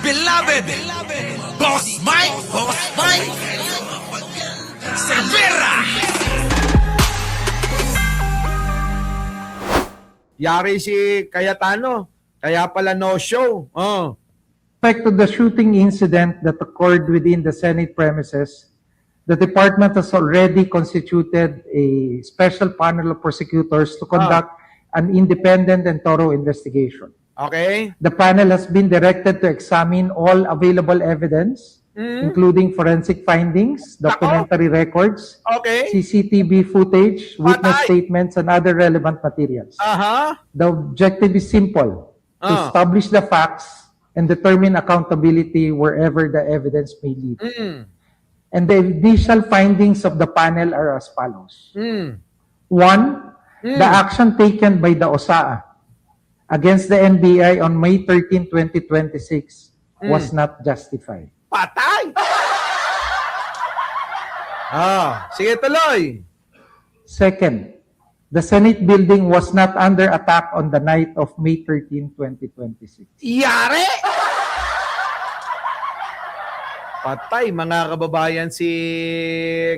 beloved Boss Mike Cervera. Yari si Cayetano. Kaya pala no show. Oh. Respect to the shooting incident that occurred within the Senate premises, the department has already constituted a special panel of prosecutors to conduct an independent and thorough investigation. Okay? The panel has been directed to examine all available evidence, including forensic findings, documentary records, Okay? CCTV footage, witness Patay! statements, and other relevant materials. Aha. The objective is simple: to establish the facts and determine accountability wherever the evidence may lead. And the initial findings of the panel are as follows. One, the action taken by the OSAA against the NBI on May 13, 2026 was not justified. Patay! Sige tuloy. Second, the Senate building was not under attack on the night of May 13, 2026. Yari! Patay, mga kababayan, si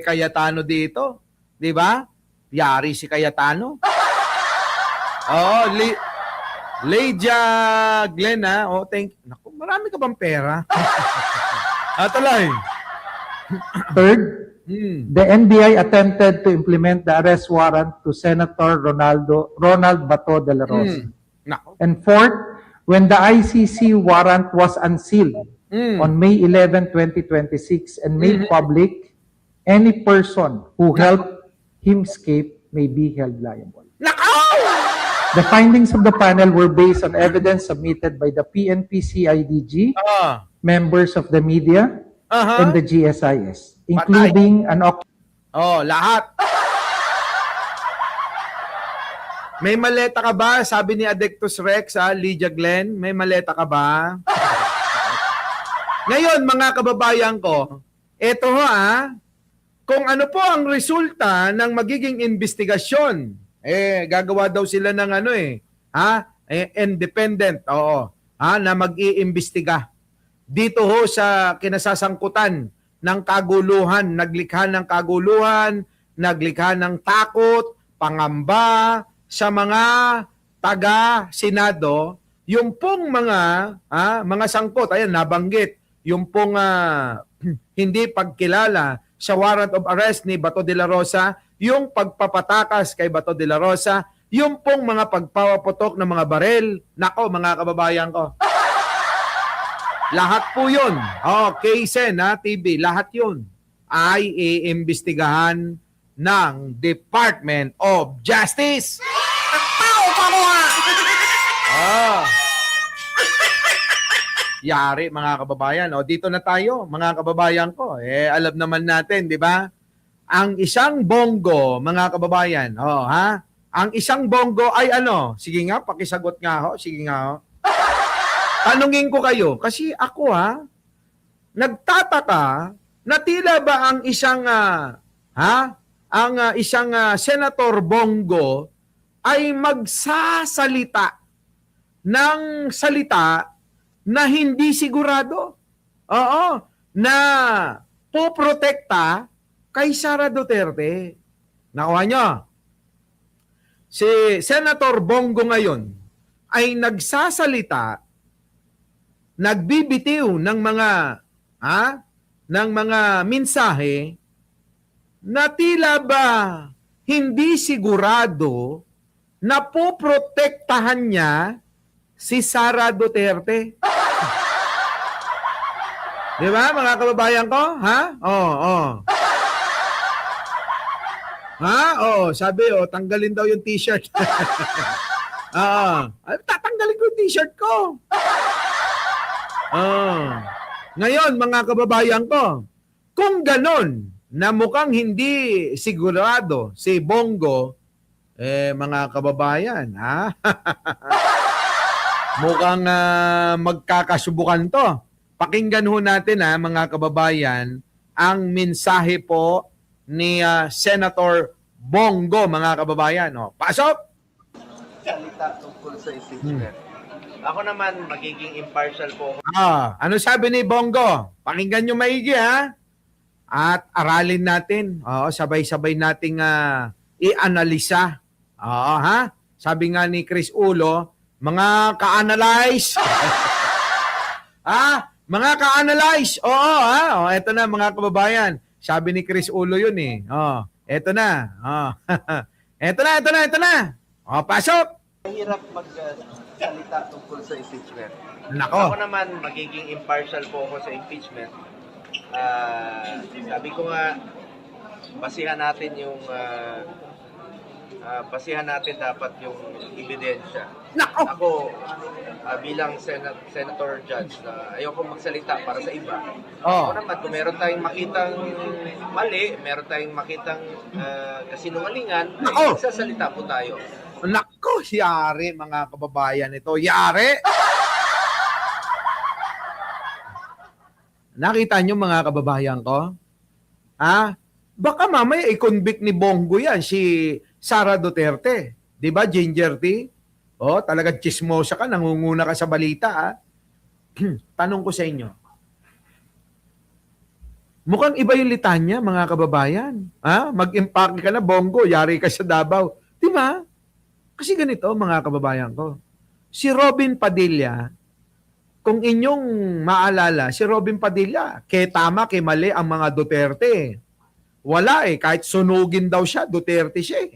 Cayetano dito. Di ba? Yari si Cayetano. Oh, Lydia Glenn, ha? Oh, naku, marami ka bang pera? Tuloy. Third, the NBI attempted to implement the arrest warrant to Senator Ronald Bato de la Rosa. Naku. And fourth, when the ICC warrant was unsealed on May 11, 2026 and made public, any person who helped him escape may be held liable. The findings of the panel were based on evidence submitted by the PNP-CIDG, members of the media, and the GSIS, including an lahat. May maleta ka ba? Sabi ni Adictus Rex, Lydia Glenn, may maleta ka ba? Ngayon, mga kababayan ko, eto kung ano po ang resulta ng magiging investigasyon, gagawa daw sila ng independent, na mag-iimbestiga dito sa kinasasangkutan ng kaguluhan, naglikha ng kaguluhan, naglikha ng takot, pangamba sa mga taga-senado, yung pong mga sangkot, ayan, nabanggit, yung pong hindi pagkilala sa warrant of arrest ni Bato de la Rosa, yung pagpapatakas kay Bato de la Rosa, yung pong mga pagpapaputok ng mga barel. Nako, mga kababayan ko. Lahat po yun. KSEN, TV, lahat yun ay iimbestigahan ng Department of Justice. Yari, mga kababayan. Dito na tayo, mga kababayan ko. Alam naman natin, di ba? Ang isang bongo, mga kababayan, ang isang bongo ay ano? Sige nga, pakisagot nga ho. Sige nga ho. Tanungin ko kayo, kasi ako nagtataka na tila ba ang isang Senator Bongo ay magsasalita ng salita na hindi sigurado. Na poprotekta kay Sara Duterte. Nakuha nyo? Si Senator Bongo ngayon ay nagsasalita, nagbibitiw ng mga mensahe na tila ba hindi sigurado na poprotektahan niya si Sara Duterte. Di ba, mga kababayan ko? Sabi, tanggalin daw yung t-shirt. Tatanggalin ko yung t-shirt ko. Ngayon, mga kababayan ko, kung ganon, na mukhang hindi sigurado si Bongo, mga kababayan, mukhang magkakasubukan to. Pakinggan ho natin, mga kababayan, ang mensahe po ni Senator Bongo, mga kababayan. Pasok! Salita tungkol sa impeachment. Ako naman, magiging impartial po ako. Ano sabi ni Bongo? Pakinggan nyo maigi, ha? At aralin natin. Sabay-sabay nating i-analisa. Ha? Sabi nga ni Chris Ulo, mga ka-analyze. Mga ka-analyze. Eto na mga kababayan. Sabi ni Chris Ulo yun eh. Eto na. Eto na. Pasok. Mahirap magsalita tungkol sa impeachment. Nako. Ako naman, magiging impartial po ako sa impeachment. Sabi ko nga, basihan natin dapat yung ebidensya. Nako. Ako, bilang senator judge na ayoko magsalita para sa iba. Ako naman, kung meron tayong makitang mali, meron tayong makitang kasinungalingan, ay magsasalita po tayo. Nako, yari mga kababayan ito. Yari! Nakita nyo mga kababayan ko? Baka mamaya i-convict ni Bongo yan, si Sara Duterte. Di ba, Ginger Tea? Talagang chismosa ka, nangunguna ka sa balita. Tanong ko sa inyo. Mukhang iba yung litanya, mga kababayan. Mag-impake ka na, Bongo, yari ka sa Davao. Di ba? Kasi ganito, mga kababayan ko. Si Robin Padilla, kung inyong maalala, si Robin Padilla, tama, mali ang mga Duterte. Wala kahit sunugin daw siya, Duterte siya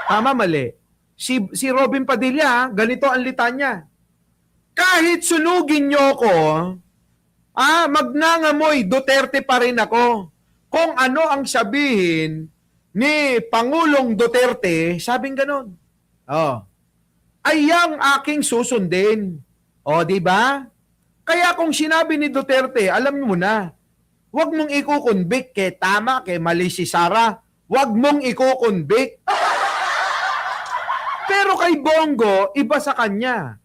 Tama, mali. Si Robin Padilla, ganito ang litanya. Kahit sunugin nyo ko, magnangamoy, Duterte pa rin ako. Kung ano ang sabihin ni Pangulong Duterte, sabing ganon. Ay ang aking susundin. Di ba? Kaya kung sinabi ni Duterte, alam mo na, huwag mong ikukonvict tama, mali si Sara. Huwag mong ikukonvict. Pero kay Bongo, iba sa kanya.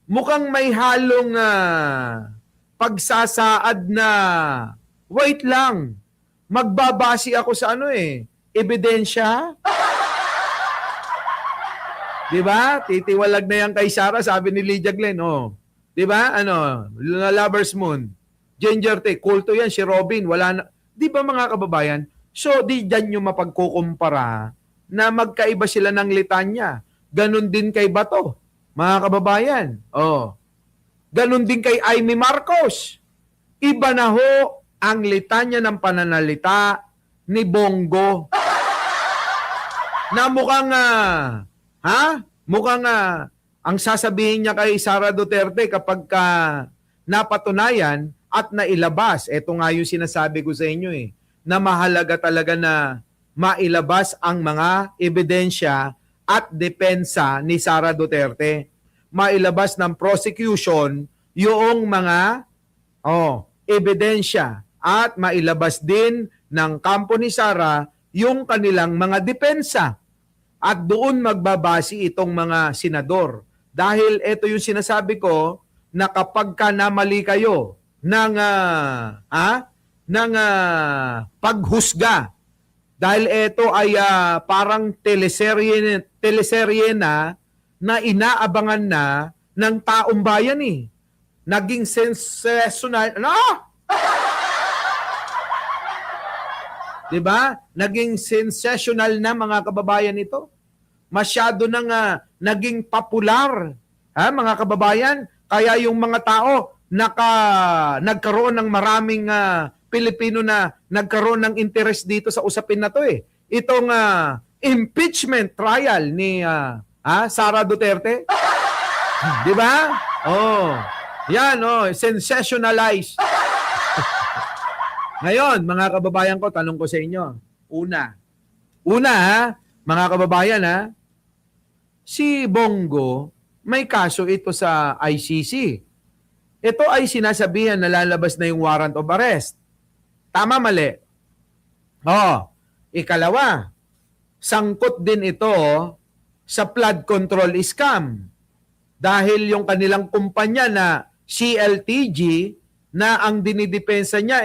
Mukhang may halong pagsasaad na, wait lang, magbabase ako sa ebidensya. Di ba? Titiwalag na yan kay Sara, sabi ni Lydia Glenn. Di ba? Lover's Moon. Ginger Tea, kulto yan, si Robin. Wala na. Di ba mga kababayan? So, di dyan nyo mapagkukumpara na magkaiba sila ng litanya. Ganon din kay Bato, mga kababayan. Ganon din kay Amy Marcos. Iba na ho ang litanya ng pananalita ni Bongo. Na mukhang, mukhang ang sasabihin niya kay Sara Duterte kapag napatunayan at nailabas, eto nga yung sinasabi ko sa inyo na mahalaga talaga na mailabas ang mga ebidensya at depensa ni Sara Duterte. Mailabas ng prosecution yung mga ebidensya at mailabas din ng kampo ni Sara yung kanilang mga depensa. At doon magbabase itong mga senador. Dahil ito yung sinasabi ko na kapag namali kayo ng paghusga, dahil ito ay parang teleserye na inaabangan na ng taong bayan Naging sensational. Diba? Naging sensational na mga kababayan ito. Masyado nang naging popular, mga kababayan. Kaya yung mga tao nagkaroon ng maraming Pilipino na nagkaroon ng interest dito sa usapin na to Itong impeachment trial ni Sara Duterte. Di ba? Yan, sensationalized. Ngayon, mga kababayan ko, tanong ko sa inyo. Una, mga kababayan, si Bongo, may kaso ito sa ICC. Ito ay sinasabihan na lalabas na yung warrant of arrest. Tama, mali? Ikalawa, sangkot din ito sa flood control scam. Dahil yung kanilang kumpanya na CLTG na ang dinidepensa niya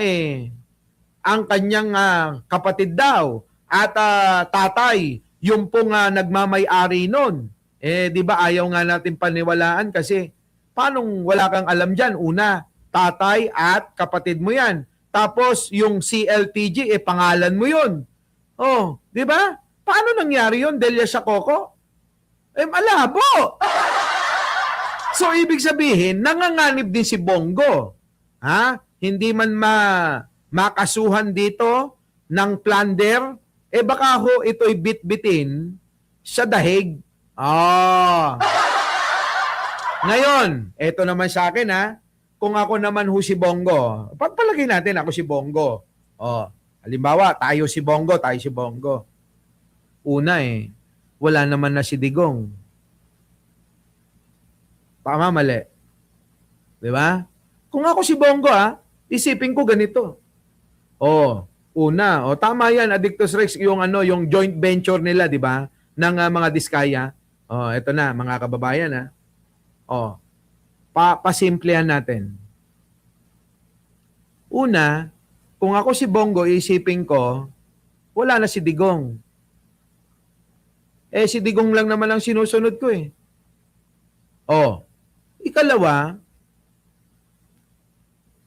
ang kanyang kapatid daw at tatay, yung pong nagmamay-ari nun. Di ba ayaw nga natin paniwalaan kasi paanong wala kang alam dyan? Una, tatay at kapatid mo yan. Tapos yung CLTG, pangalan mo yun. Oh, di ba? Paano nangyari yun, Delia Siacoco? Malabo! So, ibig sabihin, nanganganib din si Bongo. Ha? Hindi man makasuhan dito ng plunder, baka ho ito'y bit-bitin sa dahig. Ngayon, eto naman sa akin ha, kung ako naman ho si Bongo, pagpalagay natin ako si Bongo. Halimbawa, tayo si Bongo. Una wala naman na si Digong. Tama, mali. Di ba? Kung ako si Bongo isipin ko ganito. Una, tama yan, Addictus Rex, yung joint venture nila, di ba? Ng mga diskaya. Ito na, mga kababayan pasimplehan natin. Una, kung ako si Bongo, isipin ko, wala na si Digong. Si Digong lang naman ang sinusunod ko Ikalawa,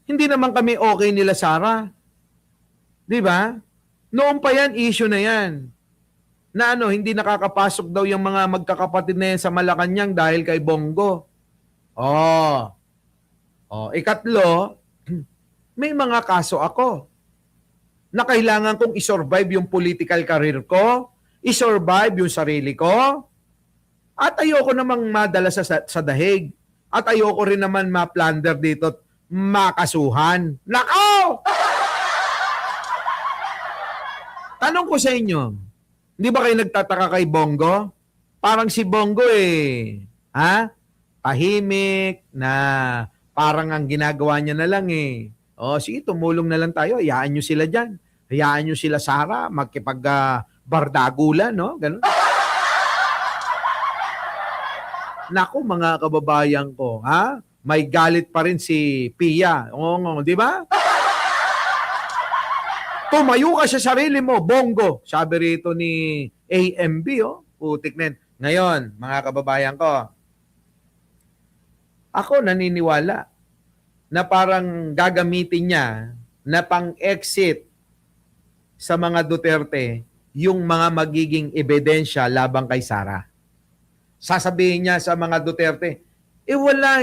hindi naman kami okay nila Sara. Di ba? Noon pa yan, issue na yan. Na hindi nakakapasok daw yung mga magkakapatid na yan sa Malacanang dahil kay Bongo. Ikatlo, may mga kaso ako na kailangan kong isurvive yung political career ko, isurvive yung sarili ko, at ayoko namang madala sa dahig. At ayoko rin naman ma-plunder dito at makasuhan. Nako! Tanong ko sa inyo, hindi ba kayo nagtataka kay Bongo? Parang si Bongo tahimik na parang ang ginagawa niya na lang sige, tumulong na lang tayo. Hayaan nyo sila dyan. Hayaan nyo sila Sara magkipag-bardagulan, no? Ganun. Naku, mga kababayan ko, may galit pa rin si Pia. Di ba? Tumayo ka sa sarili mo, Bongo. Sabi rito ni AMB, putik na. Ngayon, mga kababayan ko, ako naniniwala na parang gagamitin niya na pang-exit sa mga Duterte yung mga magiging ebidensya labang kay Sara. Sasabihin niya sa mga Duterte, wala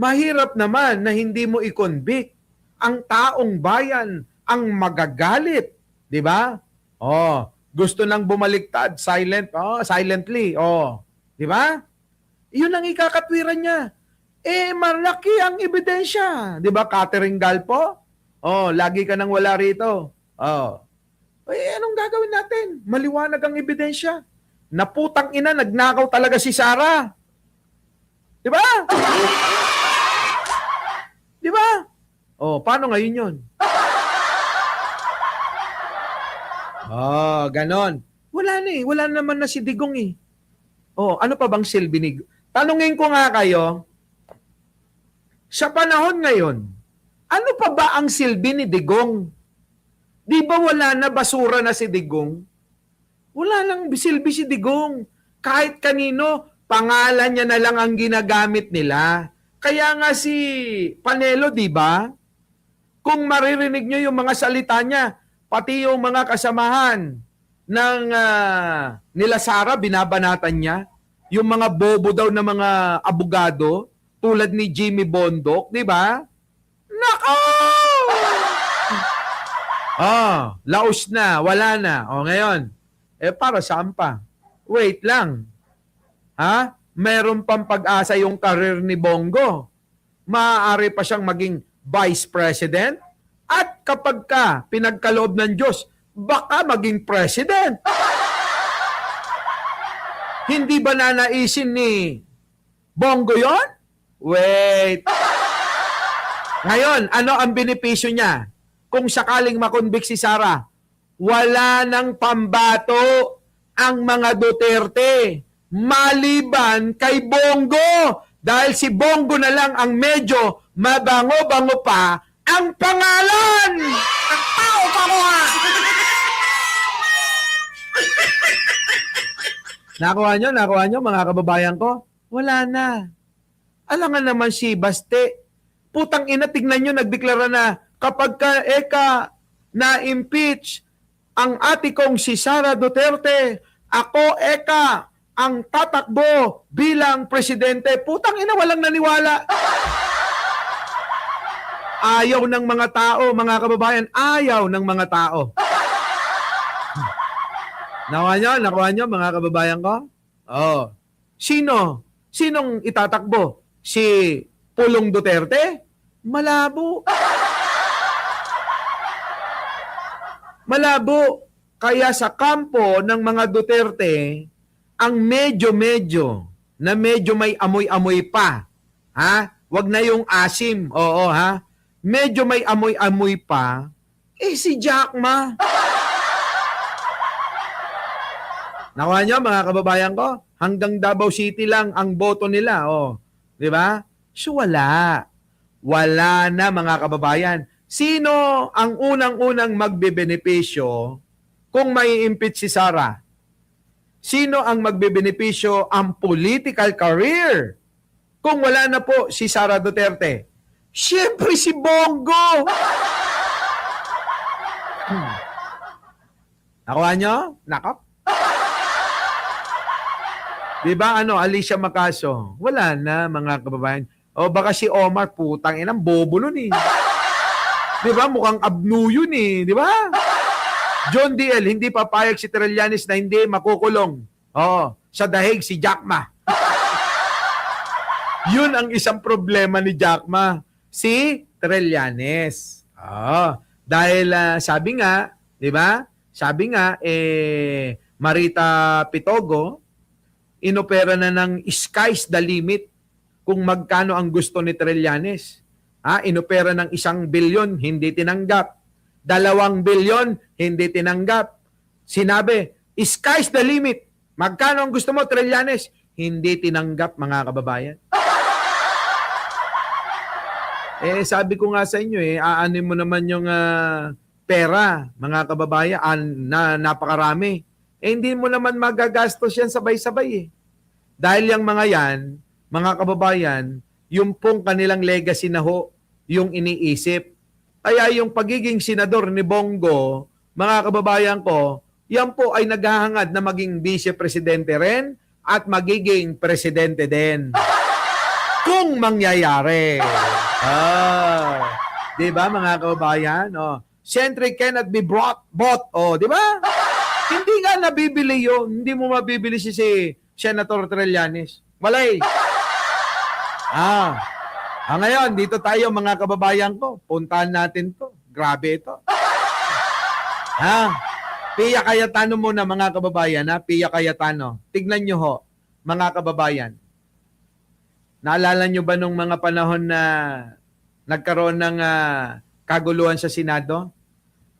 Mahirap naman na hindi mo i-convict. Ang taong bayan ang magagalit. Di ba? Gusto nang bumaliktad, silently. Di ba? Yun ang ikakatwiran niya. Malaki ang ebidensya. Di ba, Catherine Galpo? Lagi ka nang wala rito. Anong gagawin natin? Maliwanag ang ebidensya. Naputang ina, nagnakaw talaga si Sara. Di ba? Di ba? Paano ngayon yun? Ganon. Wala na Wala naman na si Digong ano pa bang silbi ni... Tanungin ko nga kayo, sa panahon ngayon, ano pa ba ang silbi ni Digong? Di ba wala na, basura na si Digong? Wala nang silbi si Digong. Kahit kanino, pangalan niya na lang ang ginagamit nila. Kaya nga si Panelo, di ba? Kung maririnig niyo yung mga salita niya, pati yung mga kasamahan ng nila Sara, binabanatan niya. Yung mga bobo daw na mga abogado, tulad ni Jimmy Bondoc, di ba? Nako! Laos na, wala na. Ngayon, para saan pa? Wait lang. Meron pang pag-asa yung career ni Bongo. Maaari pa siyang maging vice president. At kapag pinagkaloob ng Diyos, baka maging president. Hindi ba nanaisin ni Bongo yon? Wait. Ngayon, ano ang benepisyo niya? Kung sakaling makonvict si Sara, wala nang pambato ang mga Duterte maliban kay Bongo. Dahil si Bongo na lang ang medyo mabango-bango pa ang pangalan. Tao pa mo Nakuha nyo, mga kababayan ko? Wala na. Alangan naman si Baste. Putang ina, tignan nyo, nagdeklara na kapag na-impeach ang ate kong si Sara Duterte, ako, ang tatakbo bilang presidente. Putang ina, walang naniwala. Ayaw ng mga tao, mga kababayan. Ayaw ng mga tao. Nakuha nyo, mga kababayan ko? Oh. Sino? Sinong itatakbo? Si Pulong Duterte? Malabo. Malabo. Kaya sa kampo ng mga Duterte, ang medyo-medyo, na medyo may amoy-amoy pa. Ha? Wag na yung asim. Oo, ha? Medyo may amoy-amoy pa. Si Jack Ma. Nakuha nyo, mga kababayan ko? Hanggang Davao City lang ang boto nila. Oh. Di ba? So, wala. Wala na, mga kababayan. Sino ang unang-unang magbebenepisyo kung may impeach si Sara? Sino ang magbebenepisyo ang political career kung wala na po si Sara Duterte? Siyempre si Bongo! Nakuha nyo? Nakap? Diba Alicia Macaso? Wala na, mga kababayan. O baka si Omar, putang inang bobo nun eh. Diba? Mukhang abnu yun eh. Diba? John D.L., hindi papayag si Trillanes na hindi makukulong. Oo, sa dahig si Jack Ma. Yun ang isang problema ni Jack Ma. Si Trillanes. Dahil sabi nga, di ba? Sabi nga, Marita Pitogo, inopera na ng sky's the limit kung magkano ang gusto ni Trillanes. Inopera ng 1 bilyon, hindi tinanggap. 2 bilyon, hindi tinanggap. Sinabi, sky's the limit. Magkano ang gusto mo, Trillanes? Hindi tinanggap, mga kababayan. Sabi ko nga sa inyo, aanin mo naman yung pera, mga kababayan, na napakarami. Hindi mo naman magagastos yan sabay-sabay. Dahil yung mga yan, mga kababayan, yung pong kanilang legacy na ho, yung iniisip. Kaya yung pagiging senador ni Bongo, mga kababayan ko, yan po ay naghahangad na maging vice-presidente rin at magiging presidente din. Kung mangyayari. Di ba, mga kababayan? Siyempre cannot be bought. Di ba? Hindi nga nabibili yun. Hindi mo mabibili si Senator Trillanes. Malay. Ngayon, dito tayo, mga kababayan ko. Puntahan natin to. Grabe ito. Pia Cayetano muna, mga kababayan. Pia Cayetano. Tignan nyo ho, mga kababayan. Naalala nyo ba nung mga panahon na nagkaroon ng kaguluhan sa Senado?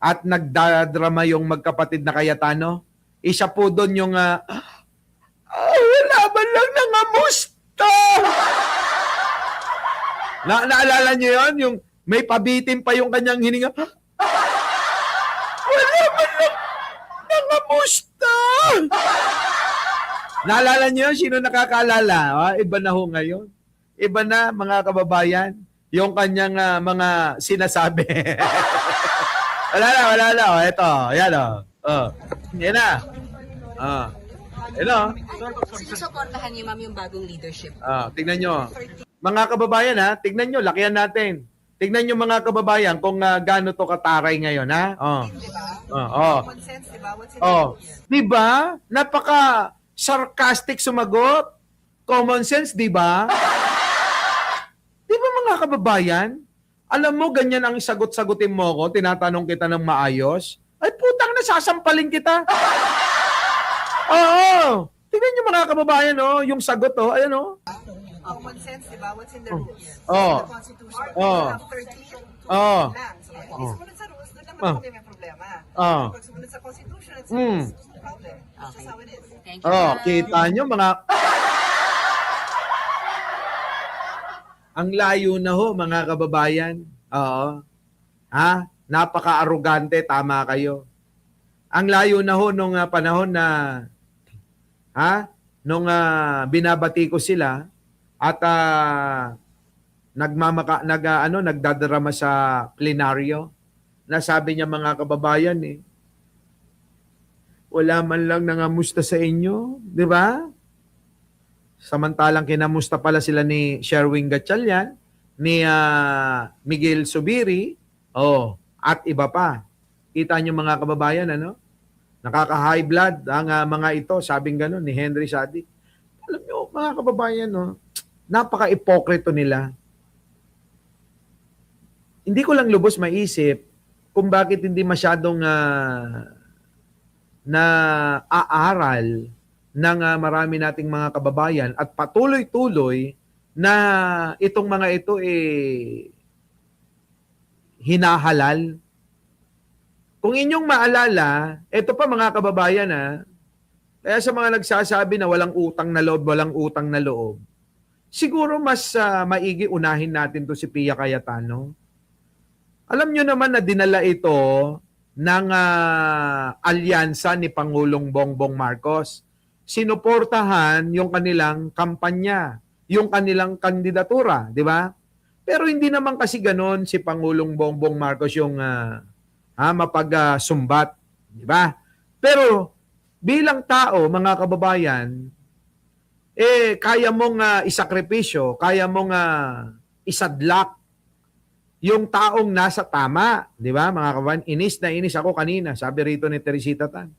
At nagdadrama yung magkapatid na Cayetano? Isa po doon yung wala man lang nangamusta. Naalala nyo yun? Yung may pabitin pa yung kanyang hininga. Wala man lang nangamusta. Naalala nyo yun? Sino nakakaalala? Iba na ho ngayon. Iba na, mga kababayan, yung kanyang mga sinasabi. Wala na. Ito, yan yan na. Susuportahan niyo, ma'am, yung bagong leadership. Tignan nyo. Mga kababayan, tignan nyo, lakihan natin. Tignan nyo, mga kababayan, kung gaano to kataray ngayon, ha? Common sense, diba? What's in the rules? Diba? Napaka-sarcastic sumagot. Common sense, diba? Diba, mga kababayan? Alam mo, ganyan ang sagot-sagutin mo ko, tinatanong kita ng maayos. Ay, putang na, sasampalin kita. Oo. Tignan nyo, mga kababayan, yung sagot, ayan, Common sense, diba? What's in the rules? Oh. The Constitution. Oh. Have 30 Oh. lang. So, pag sumunod sa rules, doon naman kami may problema. Oh. Pag sumunod sa Constitution, it's no problem. That's just how it is. Thank you. Kita nyo, mga... Ang layo na ho, mga kababayan. Oo. Napaka-arugante, tama kayo. Ang layo na ho nung panahon na nung binabati ko sila at nagdadrama sa plenaryo na sabi niya, mga kababayan, wala man lang nangamusta sa inyo, di ba? Samantalang kinamusta pala sila ni Sherwin Gatchalian, ni Miguel Zubiri, at iba pa. Kita niyo mga kababayan, ano? Nakaka-high blood ang mga ito, sabing gano'n ni Henry Sadik. Alam niyo, mga kababayan, no? Napaka-ipokrito nila. Hindi ko lang lubos maisip kung bakit hindi masyadong na aaral ng marami nating mga kababayan at patuloy-tuloy na itong mga ito hinahalal. Kung inyong maalala, ito pa mga kababayan kaya sa mga nagsasabi na walang utang na loob, siguro mas maigi unahin natin to si Pia Cayetano. Alam nyo naman na dinala ito ng alyansa ni Pangulong Bongbong Marcos. Sinuportahan yung kanilang kampanya, yung kanilang kandidatura, di ba? Pero hindi naman kasi ganon si Pangulong Bongbong Marcos yung mapag-sumbat, di ba? Pero bilang tao, mga kababayan, kaya mong isakripisyo, kaya mong isadlak yung taong nasa tama, di ba? Mga kababayan, inis na inis ako kanina, sabi rito ni Teresita Tan.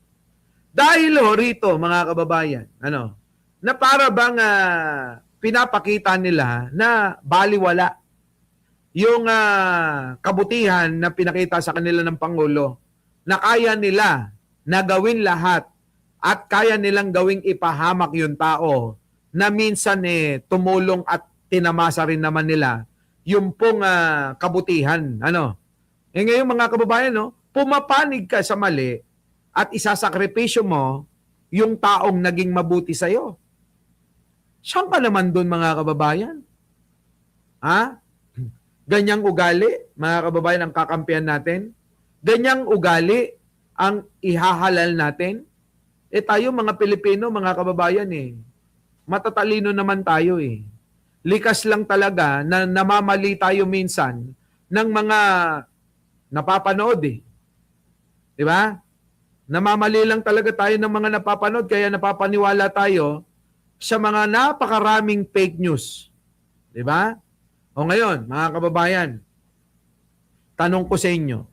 Dahil rito, mga kababayan, na para bang pinapakita nila na baliwala yung kabutihan na pinakita sa kanila ng Pangulo, na kaya nila na gawin lahat at kaya nilang gawing ipahamak yung tao na minsan tumulong at tinamasa rin naman nila yung pong kabutihan. Ngayon mga kababayan, pumapanig ka sa mali at isasakripisyo mo yung taong naging mabuti sa'yo. Saan ka naman doon mga kababayan? Ganyang ugali, mga kababayan, ang kakampihan natin? Ganyang ugali ang ihahalal natin? Tayo mga Pilipino, mga kababayan, matatalino naman tayo Likas lang talaga na namamali tayo minsan ng mga napapanood Di ba? Namamali lang talaga tayo ng mga napapanood kaya napapaniwala tayo sa mga napakaraming fake news. Di ba? O ngayon, mga kababayan, tanong ko sa inyo,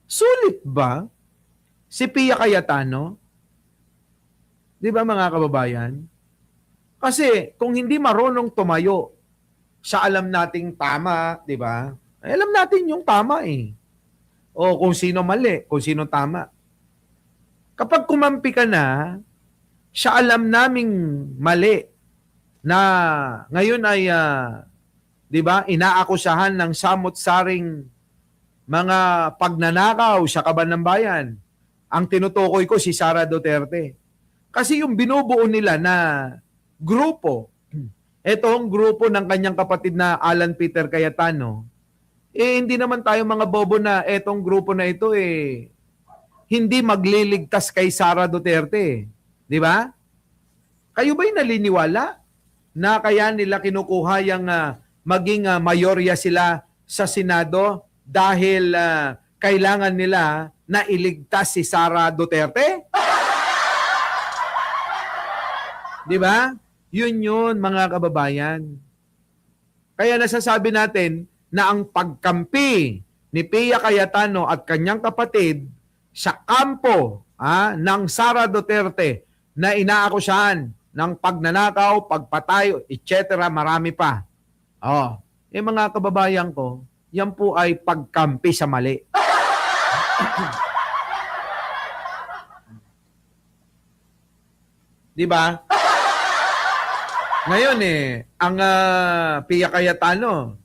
sulit ba si Pia Cayetano? Di ba mga kababayan? Kasi kung hindi marunong tumayo sa alam nating tama, di ba? Alam natin yung tama O kung sino mali, kung sino tama. Kapag kumampi ka na, sa alam naming mali na ngayon ay, di ba, inaakusahan ng samot-saring mga pagnanakaw sa kaban ng bayan. Ang tinutukoy ko si Sara Duterte. Kasi yung binubuo nila na grupo, etong grupo ng kanyang kapatid na Alan Peter Cayetano, hindi naman tayo mga bobo na etong grupo na ito hindi magliligtas kay Sara Duterte. Di ba? Kayo ba'y naliniwala na kaya nila kinukuha yung maging mayorya sila sa Senado dahil kailangan nila na iligtas si Sara Duterte? Di ba? Yun, mga kababayan. Kaya nasasabi natin na ang pagkampi ni Pia Cayetano at kanyang kapatid sa kampo ng Sara Duterte na inaakusahan ng pagnanakaw, pagpatay, etc. Marami pa. Mga kababayan ko, yan po ay pagkampi sa mali. Di ba? Ngayon ang Pia Cayetano,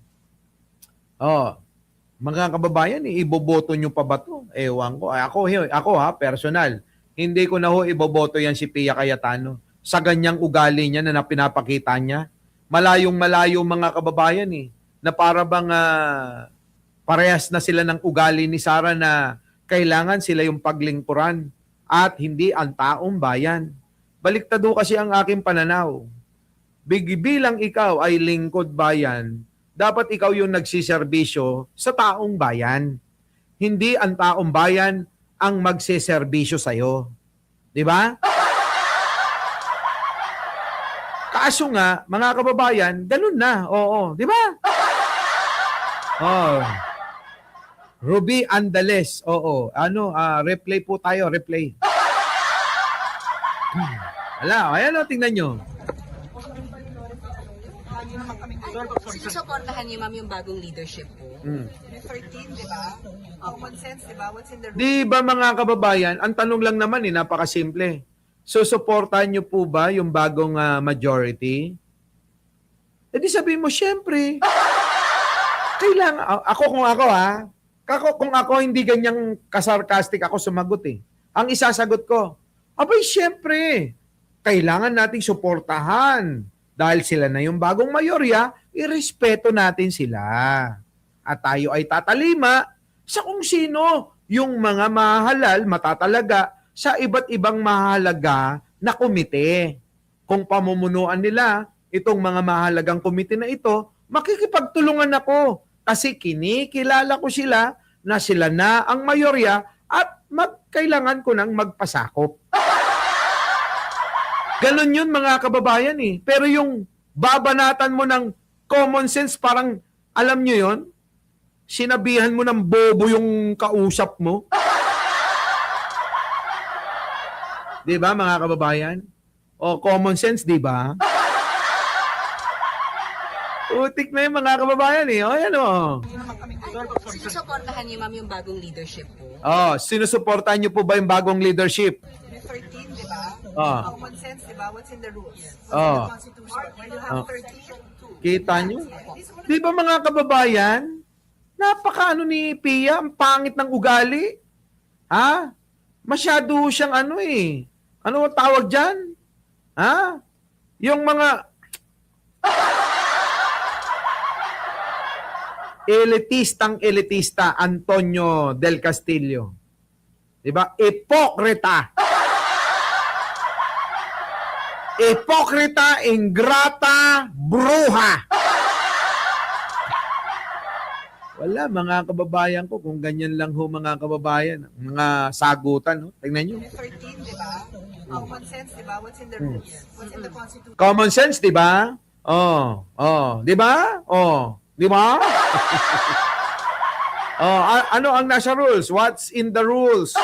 mga kababayan, iboboto nyo pa ba ito? Ewan ko. Ako personal, hindi ko na iboboto yan si Pia Cayetano sa ganyang ugali niya na pinapakita niya. Malayong-malayo mga kababayan na para bang parehas na sila ng ugali ni Sara na kailangan sila yung paglingkuran at hindi ang taong bayan. baliktado kasi ang aking pananaw. Bilang ikaw ay lingkod bayan, dapat ikaw yung nagsiservisyo sa taong bayan. Hindi ang taong bayan ang magsiservisyo sa'yo. Di ba? Kaso nga, mga kababayan, ganun na. Oo, di ba? Oh. Ruby Andales. Oo. Replay po tayo, replay. Ala, ayan o, tingnan nyo. Sinusuportahan niyo, ma'am, yung bagong leadership po. 13, di ba? Common sense, di ba? What's in the room? Di ba mga kababayan, ang tanong lang naman napakasimple. Susuportahan nyo po ba yung bagong majority? E di sabihin mo, syempre. Kailangan, kung ako hindi ganyang kasarkastic ako sumagot eh. Ang isasagot ko, abay syempre, kailangan nating suportahan. Dahil sila na yung bagong mayorya, irespeto natin sila. At tayo ay tatalima sa kung sino yung mga mahalal, matatalaga sa iba't ibang mahalaga na komite. Kung pamumunuan nila itong mga mahalagang komite na ito, makikipagtulungan ako kasi kinikilala ko sila na sila na ang mayorya at kailangan ko nang magpasakop. Ganon yun mga kababayan eh. Pero yung babanatan mo ng common sense, parang alam nyo yun, sinabihan mo ng bobo yung kausap mo. Di ba mga kababayan? O common sense, di ba? Utik na yung mga kababayan eh. O yan o. Sinusuportahan niyo, ma'am, yung bagong leadership po. Sinusuportahan nyo po ba yung bagong leadership? 13, di ba? Ah. Common sense, di ba? What's in the rules? What's in Ah. the Constitution? When you have 13, Kita nyo? Di ba mga kababayan? Napaka ni Pia, ang pangit ng ugali. Ha? Masyado siyang eh. Ano ang tawag dyan? Ha? Yung mga elitista Antonio del Castillo. Di ba? Ipokrita. Ipokrita, ingrata, bruha. Wala, mga kababayan ko, kung ganyan lang ho mga kababayan, mga sagutan, ho. Tingnan nyo. 13, di ba? Common sense, di ba? What's in the rules? What's in the Constitution? Common sense, di ba? Di ba? Di ba? Ano ang nasa rules? What's in the rules?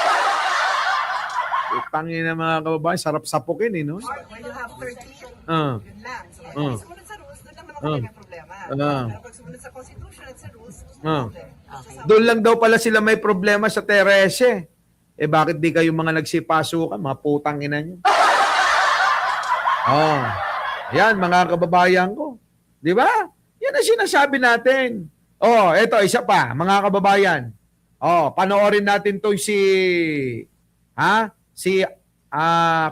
Utangin na mga kababayan, sarap sapukin no? When you have 13, Ah. yun lang. So, Ah. sumunod sa rules, doon naman ako Ah. may problema. Ah. Pero pag sumunod sa Constitution at sa rules, Ah. okay. Doon lang daw pala sila may problema sa Terese. Bakit di kayo mga nagsipasukan? Mga putang ina nyo. Yan, mga kababayan ko. Di ba? Yan ang sinasabi natin. Eto, isa pa, mga kababayan. Panoorin natin to si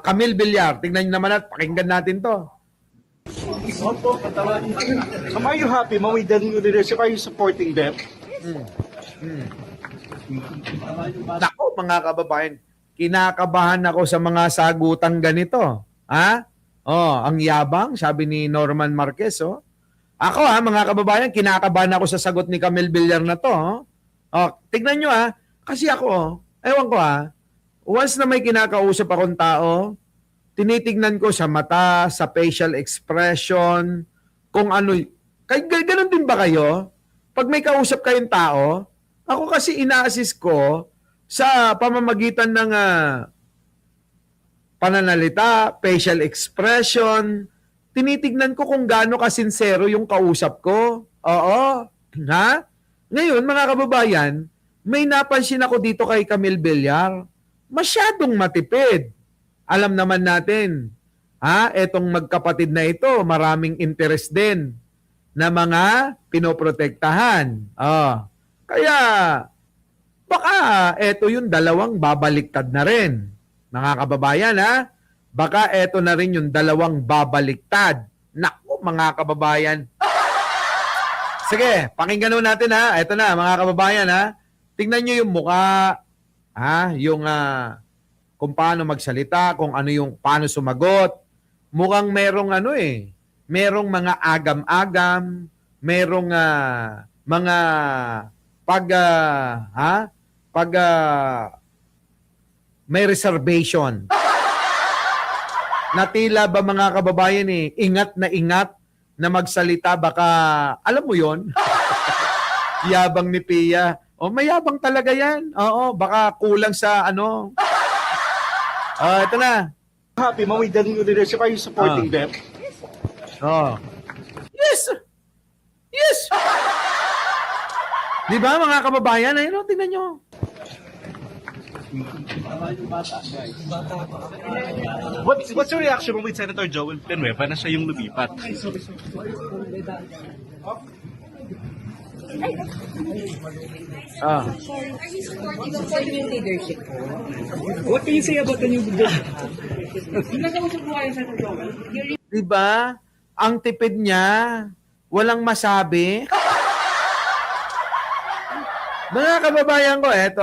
Camille Villar. Tingnan nyo naman at pakinggan natin to. Are you happy, ma'am, with the new leadership? Are you supporting them? Nako, mga kababayan, kinakabahan ako sa mga sagutang ganito. Ang yabang, sabi ni Norman Marquez. Ako mga kababayan, kinakabahan ako sa sagot ni Camille Villar na to. Tignan nyo kasi ako, ewan ko once na may kinakausap akong tao, tinitignan ko sa mata, sa facial expression, kung ano. Ganun din ba kayo? Pag may kausap kayong tao, ako kasi ina-assist ko sa pamamagitan ng pananalita, facial expression, tinitignan ko kung gaano kasinsero yung kausap ko. Oo. Ngayon, mga kababayan, may napansin ako dito kay Camille Villar. Masyadong matipid. Alam naman natin, etong magkapatid na ito, maraming interest din na mga pinoprotektahan. Kaya, baka eto yung dalawang babaliktad na rin. Mga kababayan, baka eto na rin yung dalawang babaliktad. Naku, mga kababayan. Sige, pakinggan natin Eto na, mga kababayan Tingnan nyo yung mukha, yung kung paano magsalita, kung ano yung paano sumagot. Mukhang merong merong mga agam-agam, merong mga may reservation. Na tila ba mga kababayan ingat na magsalita, baka alam mo yon. Yabang ni Pia. Mayabang talaga yan. Oo, baka kulang sa ito na. Happy ma'am with the new leadership? Are you supporting them? Yes! Yes! Di ba mga kababayan? Ayun, tingnan nyo. What's your reaction with Senator Joel Villanueva na siya yung lumipat? What can you say about the new leadership? Di ba? Ang tipid niya, walang masabi. Mga kababayan ko, eto.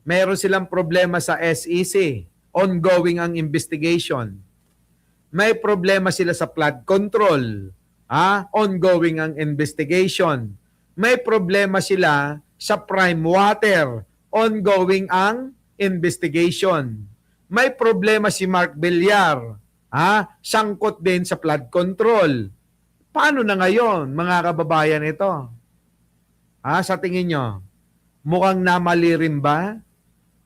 Meron silang problema sa SEC. Ongoing ang investigation. May problema sila sa flood control. Ongoing ang investigation. May problema sila sa prime water. Ongoing ang investigation. May problema si Mark Villar. Sangkot din sa flood control. Paano na ngayon, mga kababayan, ito? Sa tingin nyo, mukhang namali rin ba?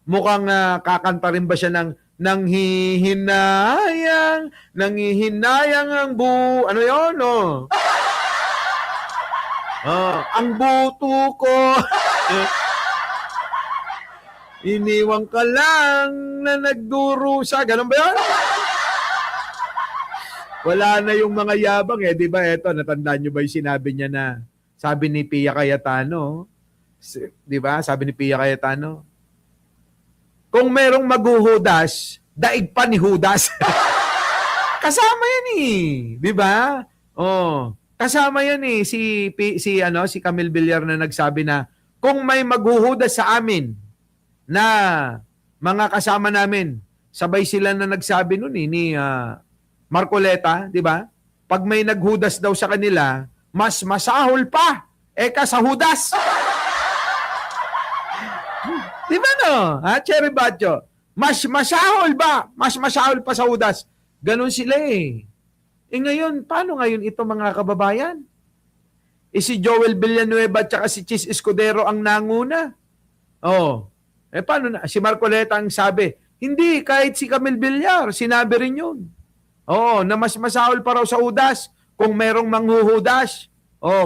Mukhang kakanta rin ba siya ng nanghihinayang ang ano yun, no? Ang buto ko. Iniwang ka lang na nagdurusa. Ganun ba yun? Wala na yung mga yabang di ba? Eto, natandaan nyo ba yung sinabi niya na sabi ni Pia Cayetano? Di ba? Sabi ni Pia Cayetano, kung merong maghuhudas, daig pa ni Judas. Kasama yan di ba? Kasama yan si Camille Villar na nagsabi na kung may maghuhudas sa amin na mga kasama namin, sabay sila na nagsabi nun ni Marcoleta, di ba? Pag may naghudas daw sa kanila, mas masahol pa. Sa hudas. Di ba no? Cherry Bacho? Mas masahol ba? Mas masahol pa sa hudas. Ganon sila ngayon, paano ngayon ito mga kababayan? Si Joel Villanueva at saka si Chis Escudero ang nanguna. Paano na? Si Marcoleta ang sabi, hindi, kahit si Camille Villar, sinabi rin yun. Na mas masahol pa raw sa hudas kung merong manghuhudas.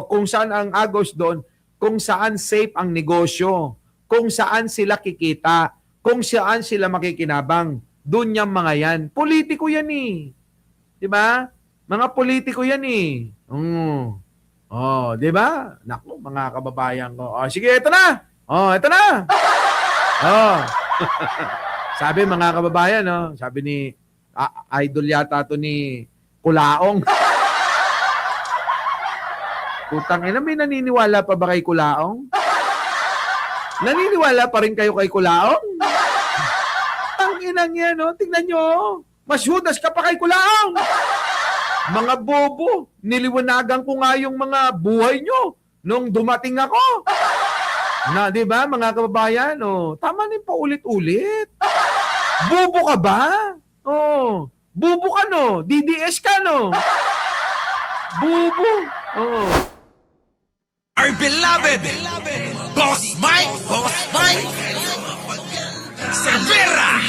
Kung saan ang agos doon, kung saan safe ang negosyo, kung saan sila kikita, kung saan sila makikinabang. Doon yung mga yan. Politiko yan Di ba? Mga politiko yan di ba? Naku, mga kababayan ko. Sige, ito na. Ito na. Sabi mga kababayan, sabi ni idol yata to ni Kulaong. Putang ina, may naniniwala pa ba kay Kulaong? Naniniwala pa rin kayo kay Kulaong? Ang inang yan, tingnan nyo. Mas hudas ka pa kay Kulaong. Mga bobo, niliwanagan ko nga yung mga buhay nyo nung dumating ako. Na, di ba, mga kababayan? Tama na yung paulit-ulit. Bobo ka ba? Bubo ka DDS ka Bubo. Our beloved Boss Mike Cervera.